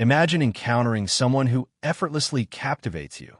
Imagine encountering someone who effortlessly captivates you.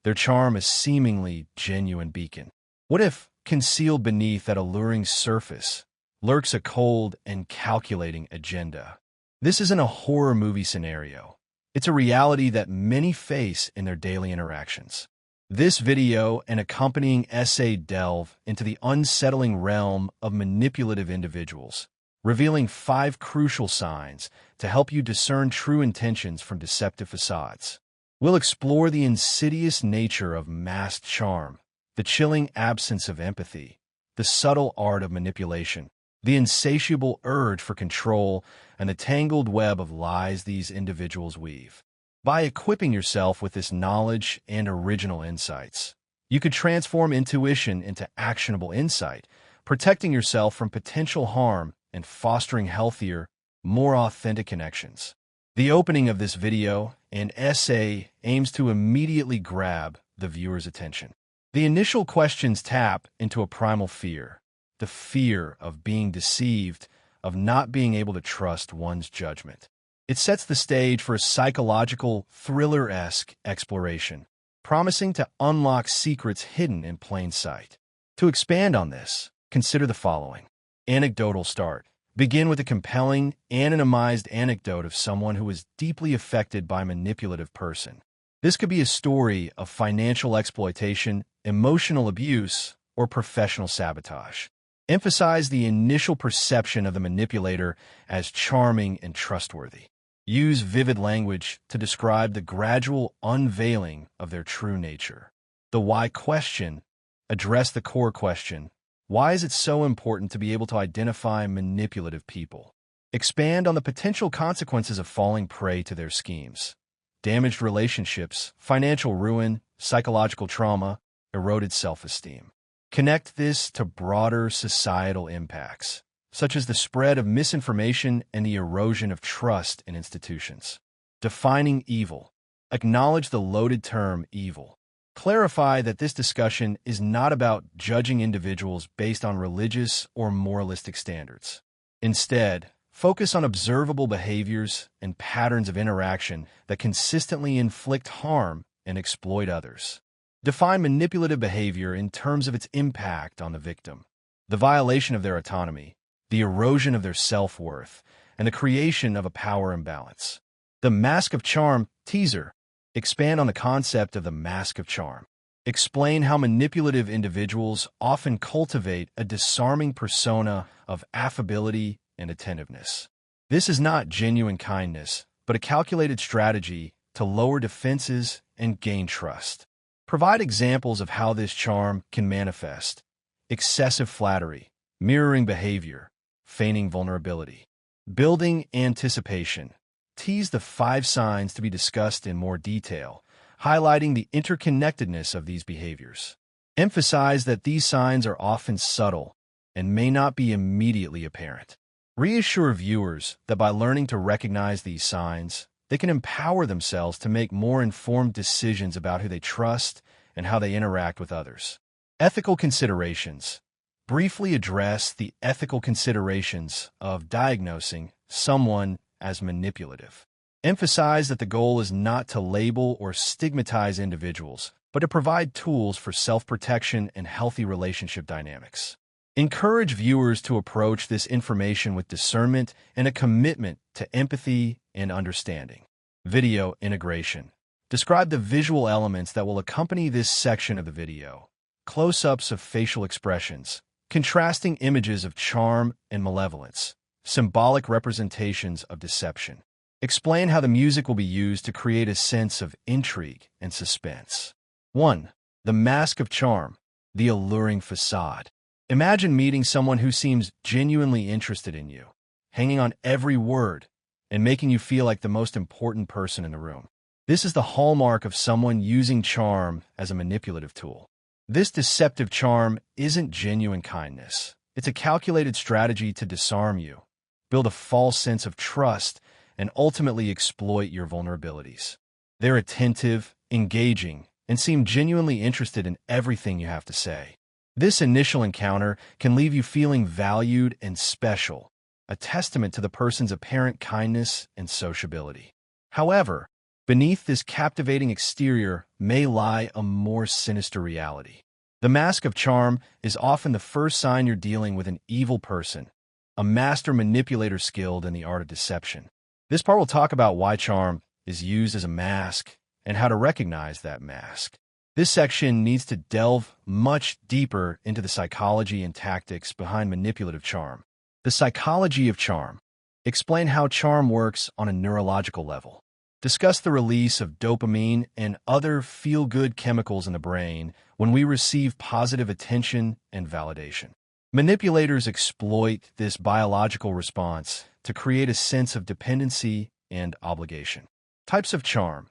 Their charm is seemingly genuine beacon. What if, concealed beneath that alluring surface, lurks a cold and calculating agenda? This isn't a horror movie scenario. It's a reality that many face in their daily interactions. This video and accompanying essay delve into the unsettling realm of manipulative individuals, revealing 5 crucial signs to help you discern true intentions from deceptive facades. We'll explore the insidious nature of masked charm, the chilling absence of empathy, the subtle art of manipulation, the insatiable urge for control, and the tangled web of lies these individuals weave. By equipping yourself with this knowledge and original insights, you could transform intuition into actionable insight, protecting yourself from potential harm and fostering healthier, more authentic connections. The opening of this video and essay aims to immediately grab the viewer's attention. The initial questions tap into a primal fear, the fear of being deceived, of not being able to trust one's judgment. It sets the stage for a psychological, thriller-esque exploration, promising to unlock secrets hidden in plain sight. To expand on this, consider the following. Anecdotal start. Begin with a compelling, anonymized anecdote of someone who was deeply affected by a manipulative person. This could be a story of financial exploitation, emotional abuse, or professional sabotage. Emphasize the initial perception of the manipulator as charming and trustworthy. Use vivid language to describe the gradual unveiling of their true nature. The why question. Address the core question. Why is it so important to be able to identify manipulative people? Expand on the potential consequences of falling prey to their schemes. Damaged relationships, financial ruin, psychological trauma, eroded self-esteem. Connect this to broader societal impacts, such as the spread of misinformation and the erosion of trust in institutions. Defining evil. Acknowledge the loaded term evil. Clarify that this discussion is not about judging individuals based on religious or moralistic standards. Instead, focus on observable behaviors and patterns of interaction that consistently inflict harm and exploit others. Define manipulative behavior in terms of its impact on the victim, the violation of their autonomy, the erosion of their self-worth, and the creation of a power imbalance. The mask of charm teaser. Expand on the concept of the mask of charm. Explain how manipulative individuals often cultivate a disarming persona of affability and attentiveness. This is not genuine kindness, but a calculated strategy to lower defenses and gain trust. Provide examples of how this charm can manifest. Excessive flattery, mirroring behavior, feigning vulnerability. Building anticipation. Tease the 5 signs to be discussed in more detail, highlighting the interconnectedness of these behaviors. Emphasize that these signs are often subtle and may not be immediately apparent. Reassure viewers that by learning to recognize these signs, they can empower themselves to make more informed decisions about who they trust and how they interact with others. Ethical considerations. Briefly address the ethical considerations of diagnosing someone as manipulative. Emphasize that the goal is not to label or stigmatize individuals, but to provide tools for self-protection and healthy relationship dynamics. Encourage viewers to approach this information with discernment and a commitment to empathy and understanding. Video integration. Describe the visual elements that will accompany this section of the video. Close-ups of facial expressions, contrasting images of charm and malevolence, symbolic representations of deception. Explain how the music will be used to create a sense of intrigue and suspense. 1. The mask of charm, the alluring facade. Imagine meeting someone who seems genuinely interested in you, hanging on every word, and making you feel like the most important person in the room. This is the hallmark of someone using charm as a manipulative tool. This deceptive charm isn't genuine kindness. It's a calculated strategy to disarm you, build a false sense of trust, and ultimately exploit your vulnerabilities. They're attentive, engaging, and seem genuinely interested in everything you have to say. This initial encounter can leave you feeling valued and special, a testament to the person's apparent kindness and sociability. However, beneath this captivating exterior may lie a more sinister reality. The mask of charm is often the first sign you're dealing with an evil person, a master manipulator skilled in the art of deception. This part will talk about why charm is used as a mask and how to recognize that mask. This section needs to delve much deeper into the psychology and tactics behind manipulative charm. The psychology of charm. Explain how charm works on a neurological level. Discuss the release of dopamine and other feel-good chemicals in the brain when we receive positive attention and validation. Manipulators exploit this biological response to create a sense of dependency and obligation. Types of charm.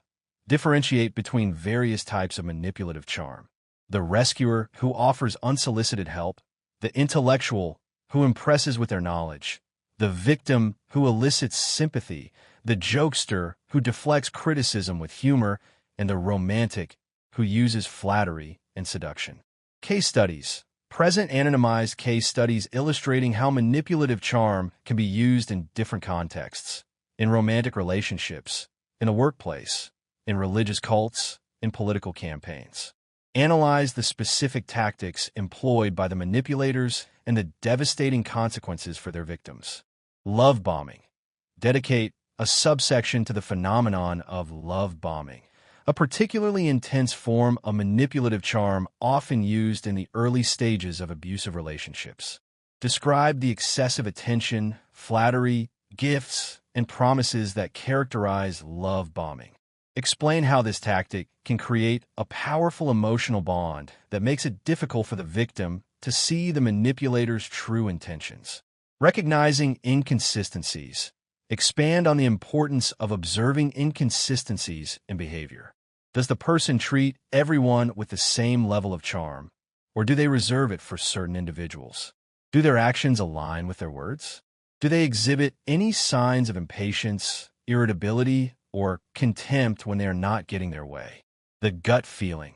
Differentiate between various types of manipulative charm. The rescuer, who offers unsolicited help. The intellectual, who impresses with their knowledge. The victim, who elicits sympathy. The jokester, who deflects criticism with humor. And the romantic, who uses flattery and seduction. Case studies. Present anonymized case studies illustrating how manipulative charm can be used in different contexts. In romantic relationships, in the workplace, in religious cults, in political campaigns. Analyze the specific tactics employed by the manipulators and the devastating consequences for their victims. Love bombing. Dedicate a subsection to the phenomenon of love bombing, a particularly intense form of manipulative charm often used in the early stages of abusive relationships. Describe the excessive attention, flattery, gifts, and promises that characterize love bombing. Explain how this tactic can create a powerful emotional bond that makes it difficult for the victim to see the manipulator's true intentions. Recognizing inconsistencies. Expand on the importance of observing inconsistencies in behavior. Does the person treat everyone with the same level of charm, or do they reserve it for certain individuals? Do their actions align with their words? Do they exhibit any signs of impatience, irritability, or contempt when they are not getting their way? The gut feeling.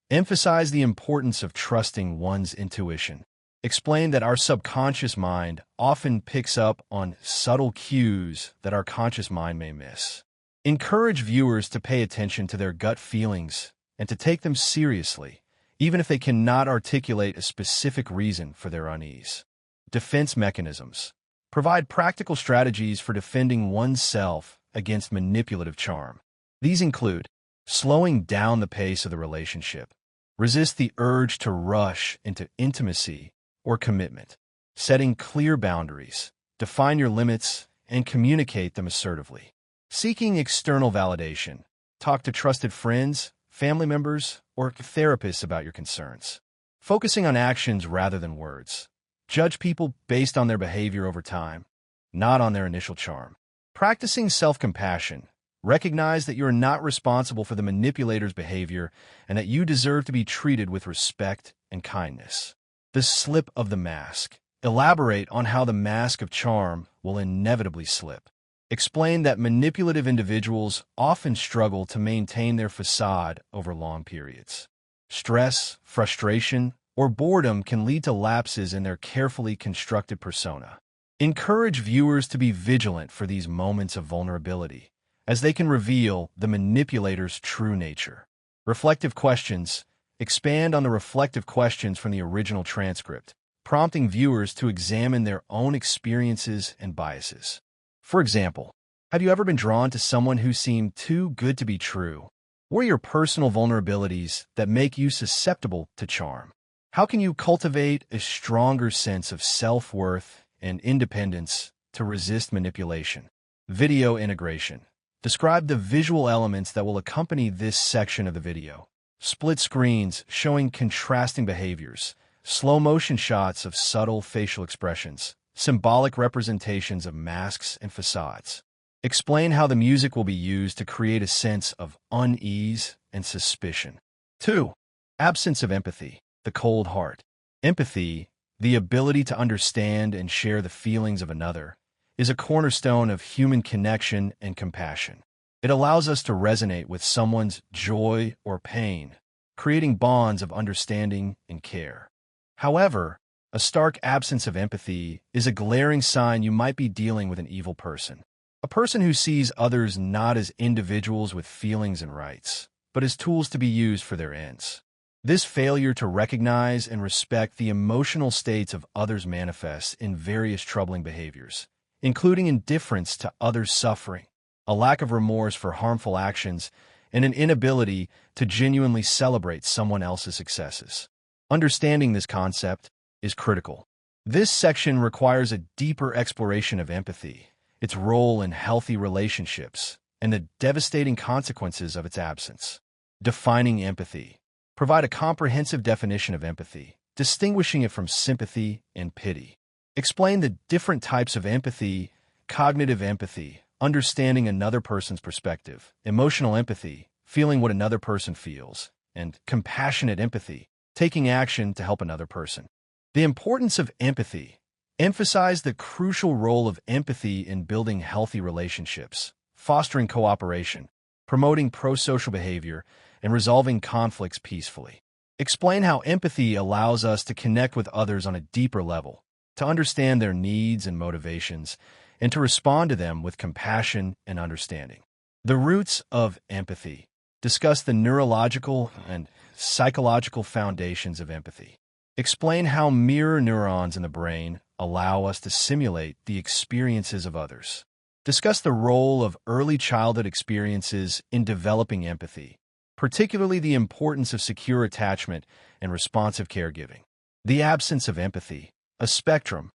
Emphasize the importance of trusting one's intuition. Explain that our subconscious mind often picks up on subtle cues that our conscious mind may miss. Encourage viewers to pay attention to their gut feelings and to take them seriously, even if they cannot articulate a specific reason for their unease. Defense mechanisms. Provide practical strategies for defending oneself against manipulative charm. These include slowing down the pace of the relationship, resist the urge to rush into intimacy or commitment, setting clear boundaries, define your limits, and communicate them assertively. Seeking external validation. Talk to trusted friends, family members, or therapists about your concerns. Focusing on actions rather than words. Judge people based on their behavior over time, not on their initial charm. Practicing self-compassion. Recognize that you are not responsible for the manipulator's behavior and that you deserve to be treated with respect and kindness. The slip of the mask. Elaborate on how the mask of charm will inevitably slip. Explain that manipulative individuals often struggle to maintain their facade over long periods. Stress, frustration, or boredom can lead to lapses in their carefully constructed persona. Encourage viewers to be vigilant for these moments of vulnerability, as they can reveal the manipulator's true nature. Reflective questions. Expand on the reflective questions from the original transcript, prompting viewers to examine their own experiences and biases. For example, have you ever been drawn to someone who seemed too good to be true? What are your personal vulnerabilities that make you susceptible to charm? How can you cultivate a stronger sense of self-worth and independence to resist manipulation? Video integration. Describe the visual elements that will accompany this section of the video. Split screens showing contrasting behaviors, slow-motion shots of subtle facial expressions, symbolic representations of masks and facades. Explain how the music will be used to create a sense of unease and suspicion. 2. Absence of empathy, the cold heart. Empathy, the ability to understand and share the feelings of another, is a cornerstone of human connection and compassion. It allows us to resonate with someone's joy or pain, creating bonds of understanding and care. However, a stark absence of empathy is a glaring sign you might be dealing with an evil person. A person who sees others not as individuals with feelings and rights, but as tools to be used for their ends. This failure to recognize and respect the emotional states of others manifests in various troubling behaviors, including indifference to others' suffering, a lack of remorse for harmful actions, and an inability to genuinely celebrate someone else's successes. Understanding this concept is critical. This section requires a deeper exploration of empathy, its role in healthy relationships, and the devastating consequences of its absence. Defining empathy. Provide a comprehensive definition of empathy, distinguishing it from sympathy and pity. Explain the different types of empathy: cognitive empathy, understanding another person's perspective; emotional empathy, feeling what another person feels; and compassionate empathy, taking action to help another person. The importance of empathy. Emphasize the crucial role of empathy in building healthy relationships, fostering cooperation, promoting pro-social behavior, and resolving conflicts peacefully. Explain how empathy allows us to connect with others on a deeper level, to understand their needs and motivations, and to respond to them with compassion and understanding. The roots of empathy. Discuss the neurological and psychological foundations of empathy. Explain how mirror neurons in the brain allow us to simulate the experiences of others. Discuss the role of early childhood experiences in developing empathy, particularly the importance of secure attachment and responsive caregiving. The absence of empathy, a spectrum.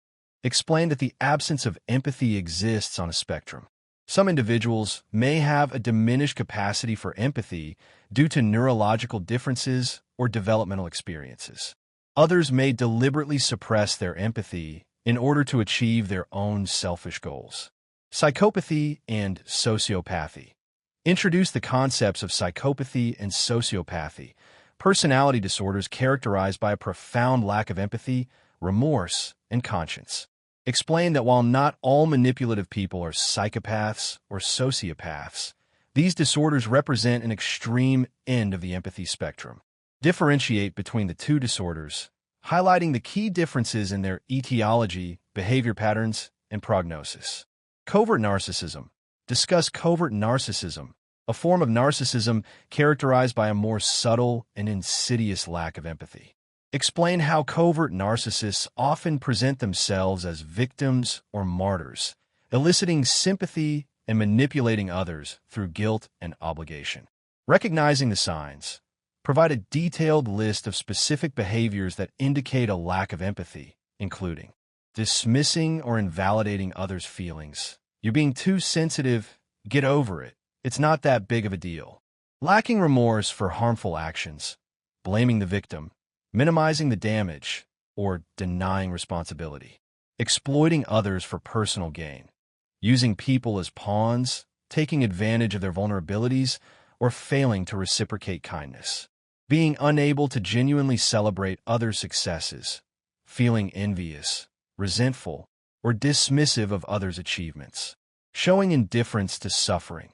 Explain that the absence of empathy exists on a spectrum. Some individuals may have a diminished capacity for empathy due to neurological differences or developmental experiences. Others may deliberately suppress their empathy in order to achieve their own selfish goals. Psychopathy and sociopathy. Introduce the concepts of psychopathy and sociopathy, personality disorders characterized by a profound lack of empathy, remorse, and conscience. Explain that while not all manipulative people are psychopaths or sociopaths, these disorders represent an extreme end of the empathy spectrum. Differentiate between the two disorders, highlighting the key differences in their etiology, behavior patterns, and prognosis. Covert narcissism. Discuss covert narcissism, a form of narcissism characterized by a more subtle and insidious lack of empathy. Explain how covert narcissists often present themselves as victims or martyrs, eliciting sympathy and manipulating others through guilt and obligation. Recognizing the signs. Provide a detailed list of specific behaviors that indicate a lack of empathy, including dismissing or invalidating others' feelings. You're being too sensitive. Get over it. It's not that big of a deal. Lacking remorse for harmful actions. Blaming the victim. Minimizing the damage, or denying responsibility. Exploiting others for personal gain. Using people as pawns, taking advantage of their vulnerabilities, or failing to reciprocate kindness. Being unable to genuinely celebrate others' successes. Feeling envious, resentful, or dismissive of others' achievements. Showing indifference to suffering.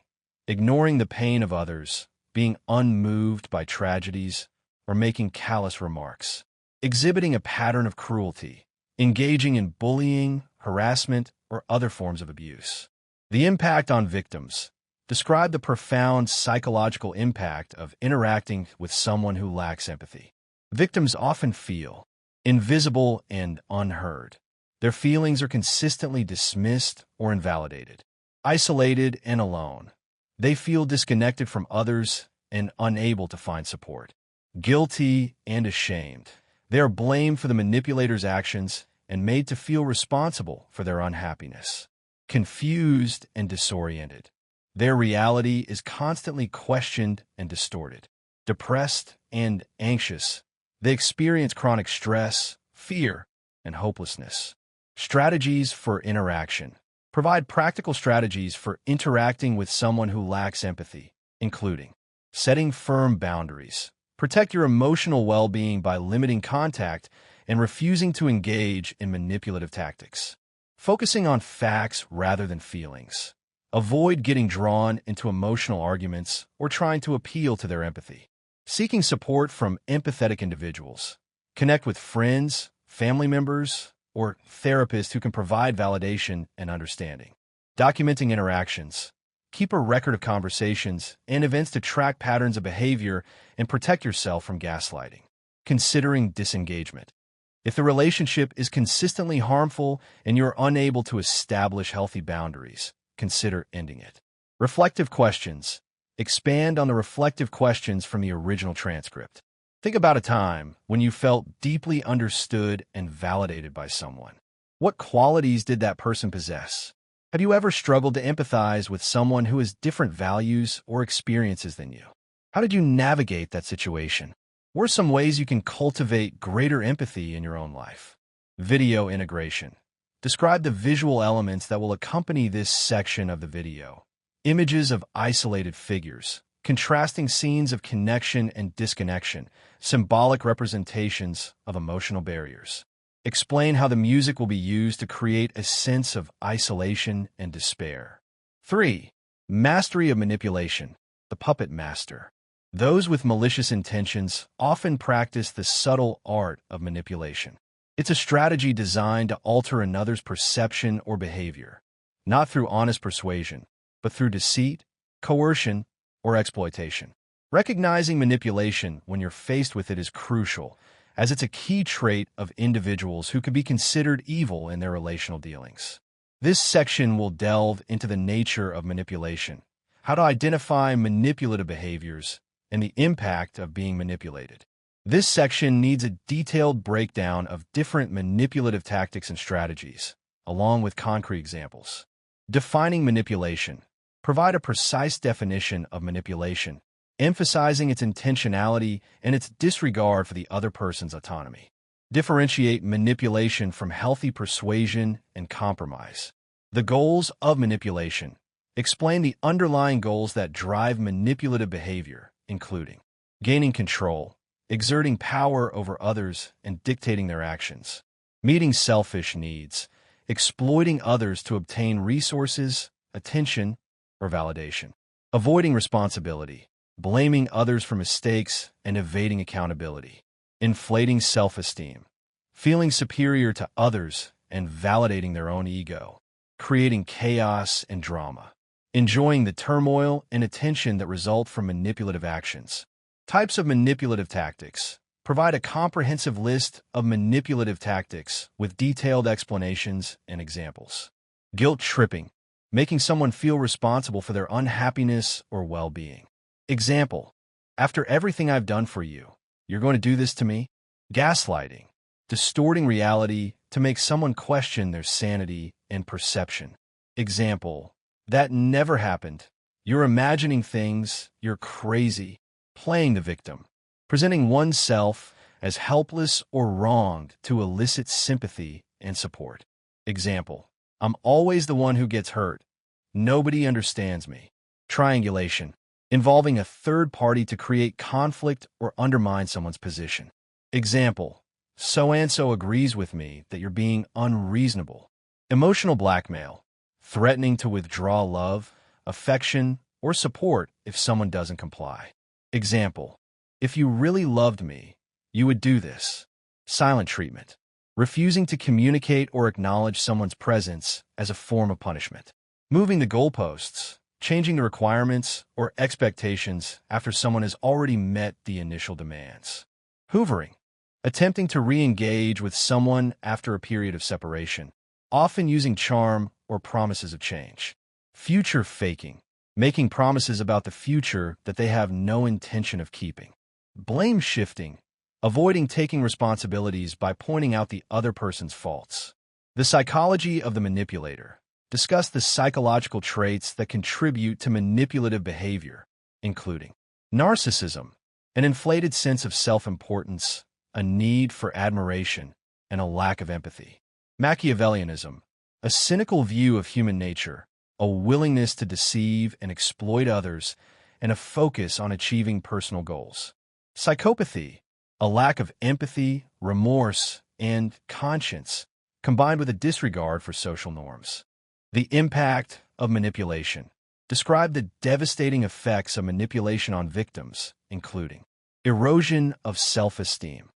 Ignoring the pain of others. Being unmoved by tragedies, or making callous remarks. Exhibiting a pattern of cruelty. Engaging in bullying, harassment, or other forms of abuse. The impact on victims. Describe the profound psychological impact of interacting with someone who lacks empathy. Victims often feel invisible and unheard. Their feelings are consistently dismissed or invalidated. Isolated and alone. They feel disconnected from others and unable to find support. Guilty and ashamed. They are blamed for the manipulator's actions and made to feel responsible for their unhappiness. Confused and disoriented. Their reality is constantly questioned and distorted. Depressed and anxious. They experience chronic stress, fear, and hopelessness. Strategies for interaction. Provide practical strategies for interacting with someone who lacks empathy, including setting firm boundaries. Protect your emotional well-being by limiting contact and refusing to engage in manipulative tactics. Focusing on facts rather than feelings. Avoid getting drawn into emotional arguments or trying to appeal to their empathy. Seeking support from empathetic individuals. Connect with friends, family members, or therapists who can provide validation and understanding. Documenting interactions. Keep a record of conversations and events to track patterns of behavior and protect yourself from gaslighting. Considering disengagement. If the relationship is consistently harmful and you're unable to establish healthy boundaries, consider ending it. Reflective questions. Expand on the reflective questions from the original transcript. Think about a time when you felt deeply understood and validated by someone. What qualities did that person possess? Have you ever struggled to empathize with someone who has different values or experiences than you? How did you navigate that situation? What are some ways you can cultivate greater empathy in your own life? Video integration. Describe the visual elements that will accompany this section of the video. Images of isolated figures, contrasting scenes of connection and disconnection, symbolic representations of emotional barriers. Explain how the music will be used to create a sense of isolation and despair. 3. Mastery of manipulation. The puppet master. Those with malicious intentions often practice the subtle art of manipulation. It's a strategy designed to alter another's perception or behavior, not through honest persuasion, but through deceit, coercion, or exploitation. Recognizing manipulation when you're faced with it is crucial, as it's a key trait of individuals who could be considered evil in their relational dealings. This section will delve into the nature of manipulation, how to identify manipulative behaviors, and the impact of being manipulated. This section needs a detailed breakdown of different manipulative tactics and strategies, along with concrete examples. Defining manipulation. Provide a precise definition of manipulation, emphasizing its intentionality and its disregard for the other person's autonomy. Differentiate manipulation from healthy persuasion and compromise. The goals of manipulation. Explain the underlying goals that drive manipulative behavior, including gaining control, exerting power over others and dictating their actions, meeting selfish needs, exploiting others to obtain resources, attention, or validation, avoiding responsibility, blaming others for mistakes and evading accountability, inflating self-esteem, feeling superior to others and validating their own ego, creating chaos and drama, enjoying the turmoil and attention that result from manipulative actions. Types of manipulative tactics. Provide a comprehensive list of manipulative tactics with detailed explanations and examples. Guilt tripping. Making someone feel responsible for their unhappiness or well-being. Example, after everything I've done for you, you're going to do this to me? Gaslighting, distorting reality to make someone question their sanity and perception. Example, that never happened. You're imagining things, you're crazy. Playing the victim, presenting oneself as helpless or wronged to elicit sympathy and support. Example, I'm always the one who gets hurt. Nobody understands me. Triangulation, involving a third party to create conflict or undermine someone's position. Example, so-and-so agrees with me that you're being unreasonable. Emotional blackmail, threatening to withdraw love, affection, or support if someone doesn't comply. Example, if you really loved me, you would do this. Silent treatment, refusing to communicate or acknowledge someone's presence as a form of punishment. Moving the goalposts, changing the requirements or expectations after someone has already met the initial demands. Hoovering, attempting to re-engage with someone after a period of separation, often using charm or promises of change. Future faking, making promises about the future that they have no intention of keeping. Blame shifting, avoiding taking responsibilities by pointing out the other person's faults. The psychology of the manipulator. Discuss the psychological traits that contribute to manipulative behavior, including narcissism, an inflated sense of self-importance, a need for admiration, and a lack of empathy. Machiavellianism, a cynical view of human nature, a willingness to deceive and exploit others, and a focus on achieving personal goals. Psychopathy, a lack of empathy, remorse, and conscience, combined with a disregard for social norms. The impact of manipulation. Describe the devastating effects of manipulation on victims, including erosion of self-esteem,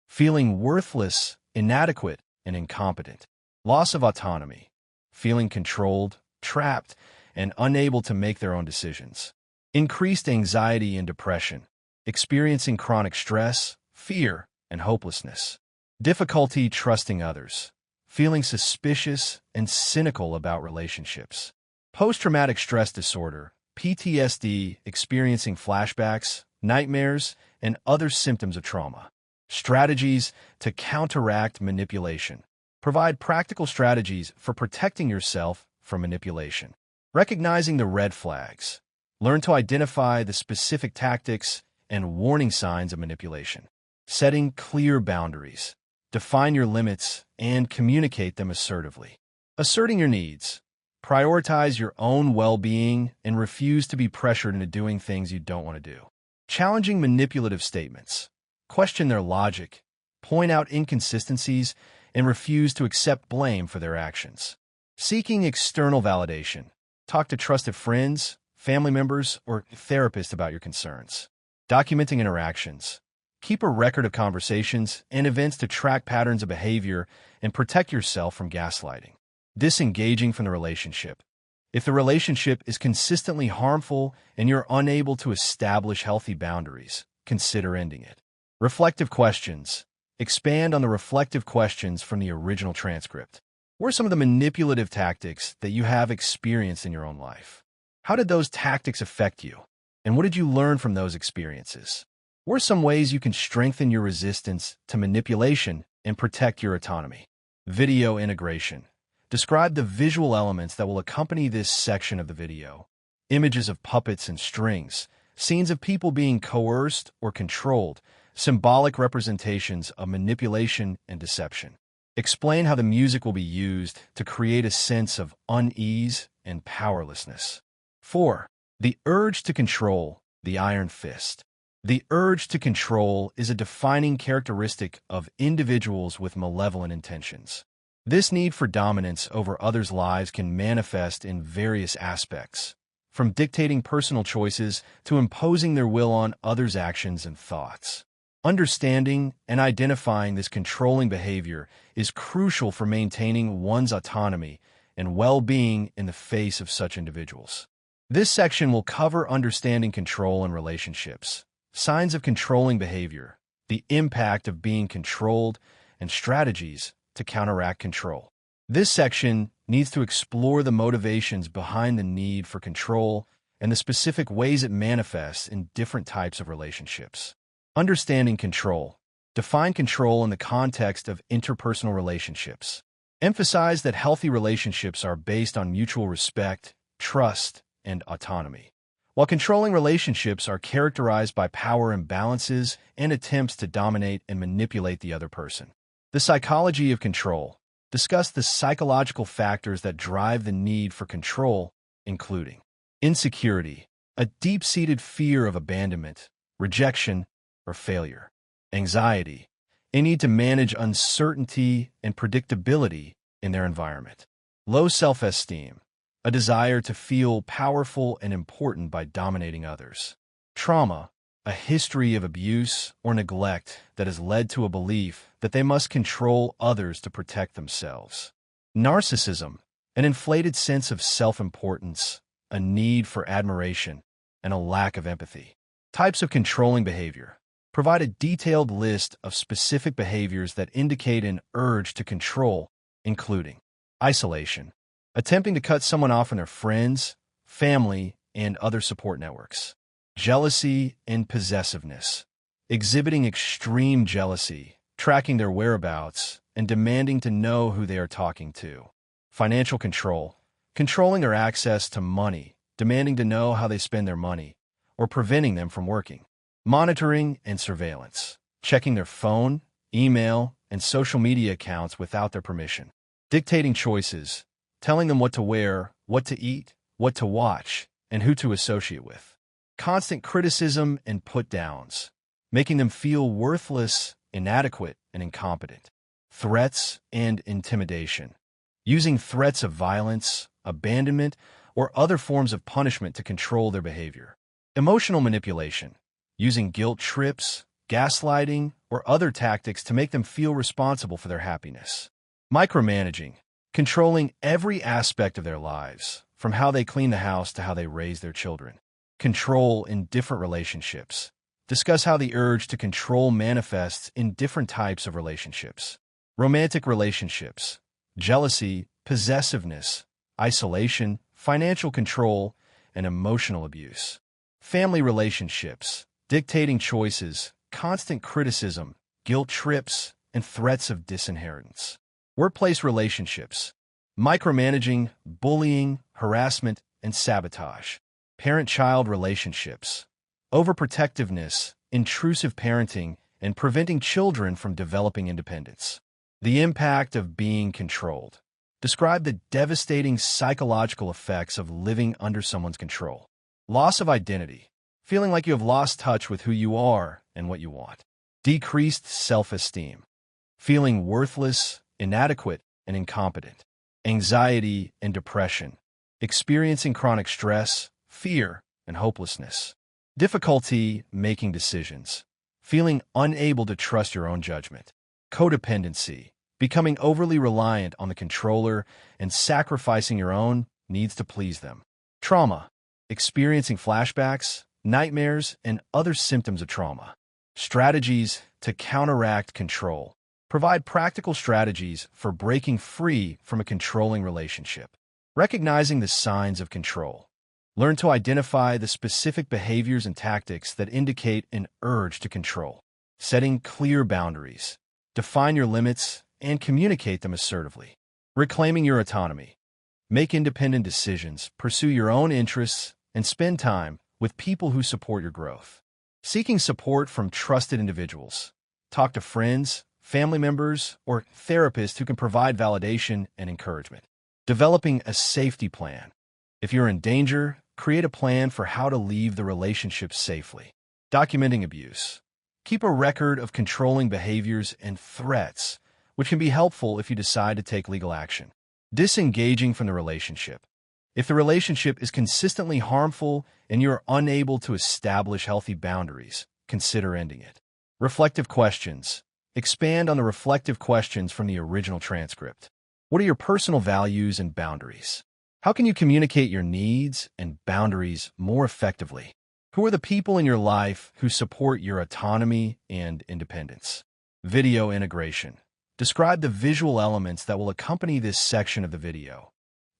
feeling worthless, inadequate, and incompetent, loss of autonomy, feeling controlled, trapped, and unable to make their own decisions. Increased anxiety and depression, experiencing chronic stress, fear, and hopelessness. Difficulty trusting others, feeling suspicious and cynical about relationships. Post-traumatic stress disorder, PTSD, experiencing flashbacks, nightmares, and other symptoms of trauma. Strategies to counteract manipulation. Provide practical strategies for protecting yourself from manipulation. Recognizing the red flags. Learn to identify the specific tactics and warning signs of manipulation. Setting clear boundaries. Define your limits and communicate them assertively. Asserting your needs. Prioritize your own well-being and refuse to be pressured into doing things you don't want to do. Challenging manipulative statements. Question their logic, point out inconsistencies, and refuse to accept blame for their actions. Seeking external validation. Talk to trusted friends, family members, or therapists about your concerns. Documenting interactions. Keep a record of conversations and events to track patterns of behavior and protect yourself from gaslighting. Disengaging from the relationship. If the relationship is consistently harmful and you're unable to establish healthy boundaries, consider ending it. Reflective questions. Expand on the reflective questions from the original transcript. What are some of the manipulative tactics that you have experienced in your own life? How did those tactics affect you? And what did you learn from those experiences? What are some ways you can strengthen your resistance to manipulation and protect your autonomy? Video integration. Describe the visual elements that will accompany this section of the video. Images of puppets and strings, scenes of people being coerced or controlled, symbolic representations of manipulation and deception. Explain how the music will be used to create a sense of unease and powerlessness. 4. The urge to control, the iron fist. The urge to control is a defining characteristic of individuals with malevolent intentions. This need for dominance over others' lives can manifest in various aspects, from dictating personal choices to imposing their will on others' actions and thoughts. Understanding and identifying this controlling behavior is crucial for maintaining one's autonomy and well-being in the face of such individuals. This section will cover understanding control in relationships, signs of controlling behavior, the impact of being controlled, and strategies to counteract control. This section needs to explore the motivations behind the need for control and the specific ways it manifests in different types of relationships. Understanding control. Define control in the context of interpersonal relationships. Emphasize that healthy relationships are based on mutual respect, trust, and autonomy. While controlling relationships are characterized by power imbalances and attempts to dominate and manipulate the other person. The psychology of control. Discuss the psychological factors that drive the need for control, including insecurity, a deep-seated fear of abandonment, rejection, or failure. Anxiety, a need to manage uncertainty and predictability in their environment. Low self-esteem, a desire to feel powerful and important by dominating others. Trauma, a history of abuse or neglect that has led to a belief that they must control others to protect themselves. Narcissism, an inflated sense of self-importance, a need for admiration, and a lack of empathy. Types of controlling behavior. Provide a detailed list of specific behaviors that indicate an urge to control, including isolation, attempting to cut someone off from their friends, family, and other support networks. Jealousy and possessiveness, exhibiting extreme jealousy, tracking their whereabouts, and demanding to know who they are talking to. Financial control, controlling their access to money, demanding to know how they spend their money, or preventing them from working. Monitoring and surveillance, checking their phone, email, and social media accounts without their permission. Dictating choices, telling them what to wear, what to eat, what to watch, and who to associate with. Constant criticism and put-downs, making them feel worthless, inadequate, and incompetent. Threats and intimidation, using threats of violence, abandonment, or other forms of punishment to control their behavior. Emotional manipulation, using guilt trips, gaslighting, or other tactics to make them feel responsible for their happiness. Micromanaging, controlling every aspect of their lives, from from how they clean the house to how they raise their children. Control in different relationships. Discuss how the urge to control manifests in different types of relationships. Romantic relationships. Jealousy, possessiveness, isolation, financial control, and emotional abuse. Family relationships. Dictating choices, constant criticism, guilt trips, and threats of disinheritance. Workplace relationships. Micromanaging, bullying, harassment, and sabotage. Parent-child relationships. Overprotectiveness, intrusive parenting, and preventing children from developing independence. The impact of being controlled. Describe the devastating psychological effects of living under someone's control. Loss of identity. Feeling like you have lost touch with who you are and what you want. Decreased self-esteem. Feeling worthless, inadequate, and incompetent. Anxiety and depression. Experiencing chronic stress, fear, and hopelessness. Difficulty making decisions. Feeling unable to trust your own judgment. Codependency. Becoming overly reliant on the controller and sacrificing your own needs to please them. Trauma. Experiencing flashbacks, nightmares, and other symptoms of trauma. Strategies to counteract control. Provide practical strategies for breaking free from a controlling relationship. Recognizing the signs of control. Learn to identify the specific behaviors and tactics that indicate an urge to control. Setting clear boundaries. Define your limits and communicate them assertively. Reclaiming your autonomy. Make independent decisions, pursue your own interests, and spend time with people who support your growth. Seeking support from trusted individuals. Talk to friends, family members, or therapists who can provide validation and encouragement. Developing a safety plan. If you're in danger, create a plan for how to leave the relationship safely. Documenting abuse. Keep a record of controlling behaviors and threats, which can be helpful if you decide to take legal action. Disengaging from the relationship. If the relationship is consistently harmful and you're unable to establish healthy boundaries, consider ending it. Reflective questions. Expand on the reflective questions from the original transcript. What are your personal values and boundaries? How can you communicate your needs and boundaries more effectively? Who are the people in your life who support your autonomy and independence? Video integration. Describe the visual elements that will accompany this section of the video.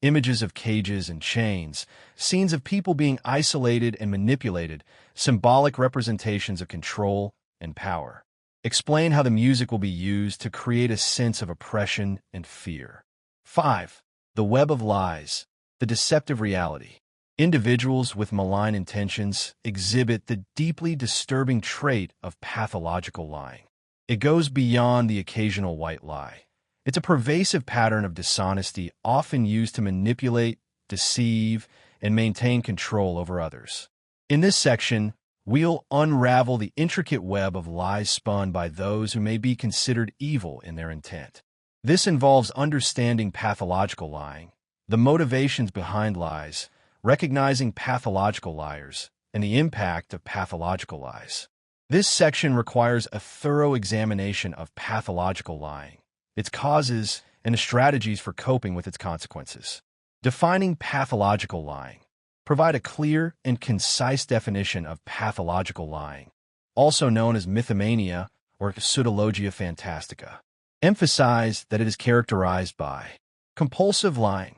Images of cages and chains, scenes of people being isolated and manipulated, symbolic representations of control and power. Explain how the music will be used to create a sense of oppression and fear. 5. The web of lies, the deceptive reality. Individuals with malign intentions exhibit the deeply disturbing trait of pathological lying. It goes beyond the occasional white lie. It's a pervasive pattern of dishonesty often used to manipulate, deceive, and maintain control over others. In this section, we'll unravel the intricate web of lies spun by those who may be considered evil in their intent. This involves understanding pathological lying, the motivations behind lies, recognizing pathological liars, and the impact of pathological lies. This section requires a thorough examination of pathological lying, its causes, and the strategies for coping with its consequences. Defining pathological lying. Provide a clear and concise definition of pathological lying, also known as mythomania or pseudologia fantastica. Emphasize that it is characterized by compulsive lying,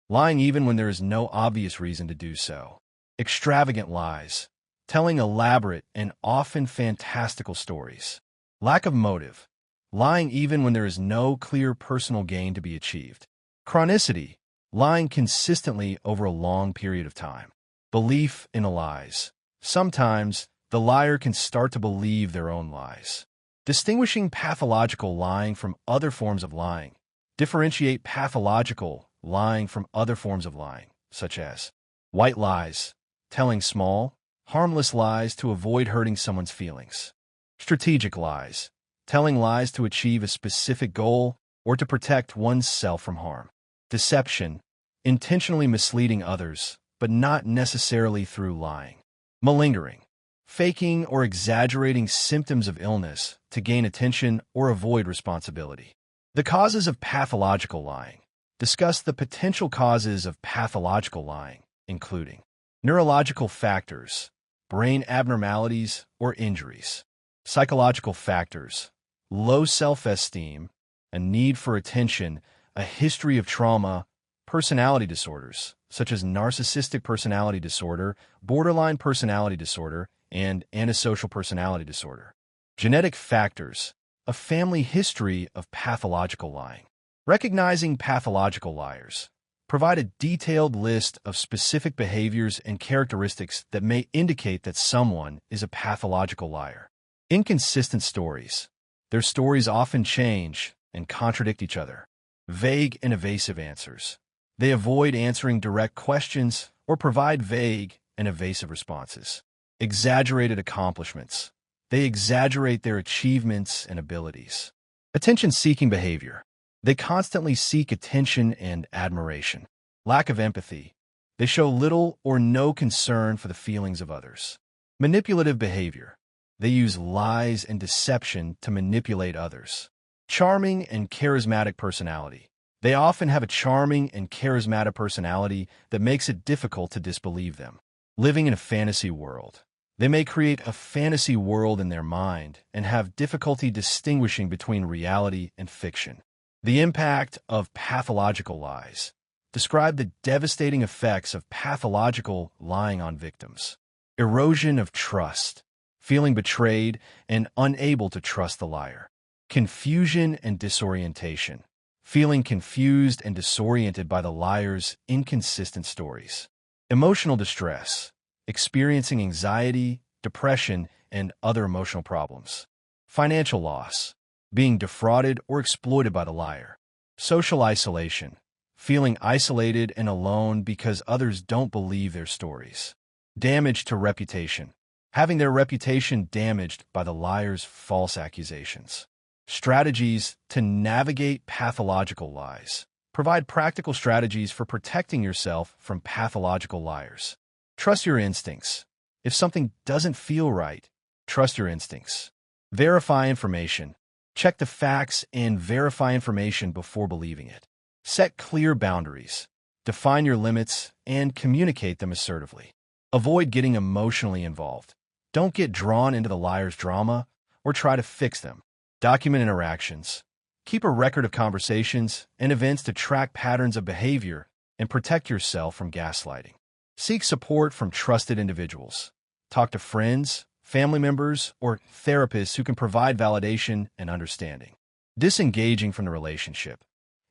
lying even when there is no obvious reason to do so. Extravagant lies, telling elaborate and often fantastical stories. Lack of motive, lying even when there is no clear personal gain to be achieved. Chronicity, lying consistently over a long period of time. Belief in lies. Sometimes, the liar can start to believe their own lies. Distinguishing pathological lying from other forms of lying. Differentiate pathological lying from other forms of lying, such as white lies, telling small, harmless lies to avoid hurting someone's feelings. Strategic lies, telling lies to achieve a specific goal or to protect one's self from harm. Deception, intentionally misleading others, but not necessarily through lying. Malingering, faking or exaggerating symptoms of illness to gain attention or avoid responsibility. The causes of pathological lying. discuss the potential causes of pathological lying, including neurological factors, brain abnormalities or injuries, psychological factors, low self-esteem, a need for attention, a history of trauma, personality disorders, such as narcissistic personality disorder, borderline personality disorder, and antisocial personality disorder. Genetic factors, a family history of pathological lying. Recognizing pathological liars. Provide a detailed list of specific behaviors and characteristics that may indicate that someone is a pathological liar. Inconsistent stories. Their stories often change and contradict each other. Vague and evasive answers. They avoid answering direct questions or provide vague and evasive responses. Exaggerated accomplishments. They exaggerate their achievements and abilities. Attention-seeking behavior. They constantly seek attention and admiration. Lack of empathy. They show little or no concern for the feelings of others. Manipulative behavior. They use lies and deception to manipulate others. Charming and charismatic personality. They often have a charming and charismatic personality that makes it difficult to disbelieve them. Living in a fantasy world. They may create a fantasy world in their mind and have difficulty distinguishing between reality and fiction. The impact of pathological lies. Describe the devastating effects of pathological lying on victims. Erosion of trust. Feeling betrayed and unable to trust the liar. Confusion and disorientation. Feeling confused and disoriented by the liar's inconsistent stories. Emotional distress. Experiencing anxiety, depression, and other emotional problems. Financial loss. Being defrauded or exploited by the liar. Social isolation. Feeling isolated and alone because others don't believe their stories. Damage to reputation. Having their reputation damaged by the liar's false accusations. Strategies to navigate pathological lies. Provide practical strategies for protecting yourself from pathological liars. Trust your instincts. If something doesn't feel right, trust your instincts. Verify information. Check the facts and verify information before believing it. Set clear boundaries. Define your limits and communicate them assertively. Avoid getting emotionally involved. Don't get drawn into the liar's drama or try to fix them. Document interactions. Keep a record of conversations and events to track patterns of behavior and protect yourself from gaslighting. Seek support from trusted individuals. Talk to friends, family members, or therapists who can provide validation and understanding. Disengaging from the relationship.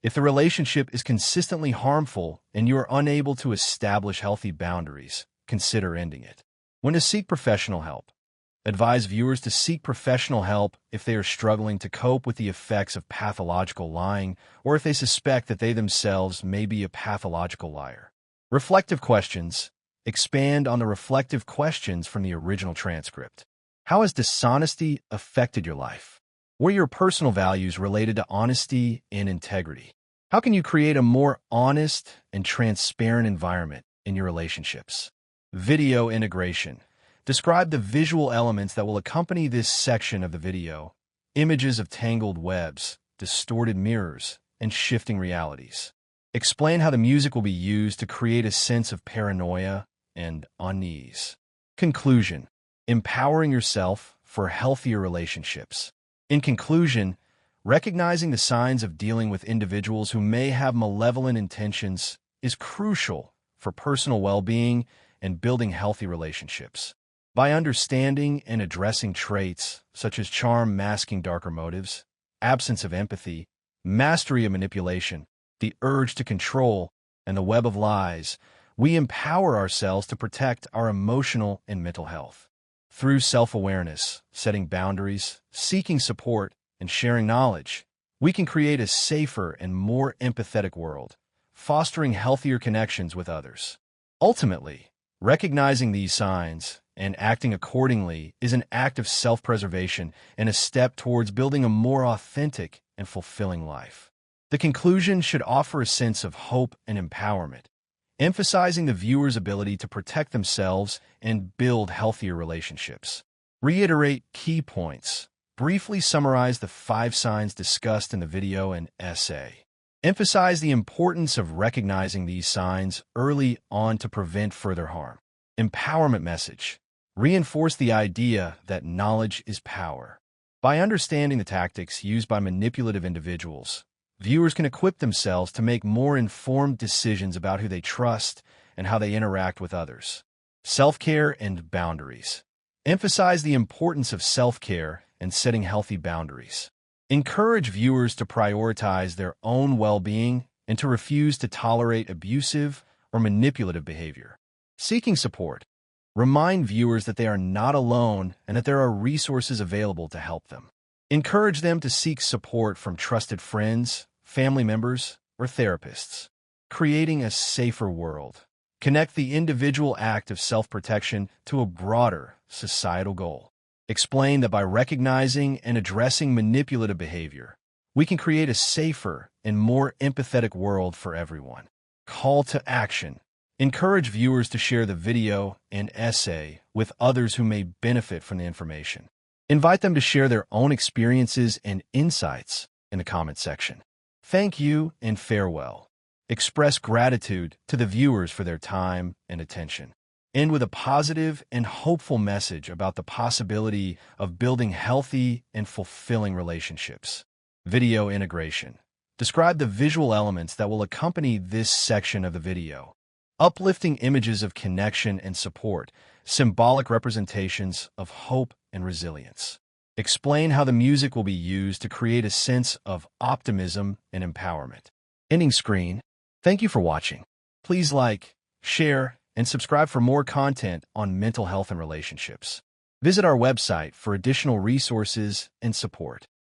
If the relationship is consistently harmful and you are unable to establish healthy boundaries, consider ending it. When to seek professional help. Advise viewers to seek professional help if they are struggling to cope with the effects of pathological lying or if they suspect that they themselves may be a pathological liar. Reflective questions. Expand on the reflective questions from the original transcript. How has dishonesty affected your life? What are your personal values related to honesty and integrity? How can you create a more honest and transparent environment in your relationships? Video integration. Describe the visual elements that will accompany this section of the video. Images of tangled webs, distorted mirrors, and shifting realities. Explain how the music will be used to create a sense of paranoia and unease. Conclusion. Empowering yourself for healthier relationships. In conclusion, recognizing the signs of dealing with individuals who may have malevolent intentions is crucial for personal well-being and building healthy relationships. By understanding and addressing traits such as charm masking darker motives, absence of empathy, mastery of manipulation, the urge to control, and the web of lies, we empower ourselves to protect our emotional and mental health. Through self-awareness, setting boundaries, seeking support, and sharing knowledge, we can create a safer and more empathetic world, fostering healthier connections with others. Ultimately, recognizing these signs and acting accordingly is an act of self-preservation and a step towards building a more authentic and fulfilling life. The conclusion should offer a sense of hope and empowerment, emphasizing the viewer's ability to protect themselves and build healthier relationships. Reiterate key points. Briefly summarize the 5 signs discussed in the video and essay. Emphasize the importance of recognizing these signs early on to prevent further harm. Empowerment message. Reinforce the idea that knowledge is power. By understanding the tactics used by manipulative individuals, viewers can equip themselves to make more informed decisions about who they trust and how they interact with others. Self-care and boundaries. Emphasize the importance of self-care and setting healthy boundaries. Encourage viewers to prioritize their own well-being and to refuse to tolerate abusive or manipulative behavior. Seeking support. Remind viewers that they are not alone and that there are resources available to help them. Encourage them to seek support from trusted friends, family members, or therapists. Creating a safer world. Connect the individual act of self-protection to a broader societal goal. Explain that by recognizing and addressing manipulative behavior, we can create a safer and more empathetic world for everyone. Call to action. Encourage viewers to share the video and essay with others who may benefit from the information. Invite them to share their own experiences and insights in the comment section. Thank you and farewell. Express gratitude to the viewers for their time and attention. End with a positive and hopeful message about the possibility of building healthy and fulfilling relationships. Video integration. Describe the visual elements that will accompany this section of the video. Uplifting images of connection and support, symbolic representations of hope and resilience. Explain how the music will be used to create a sense of optimism and empowerment. Ending screen. Thank you for watching. Please like, share, and subscribe for more content on mental health and relationships. Visit our website for additional resources and support.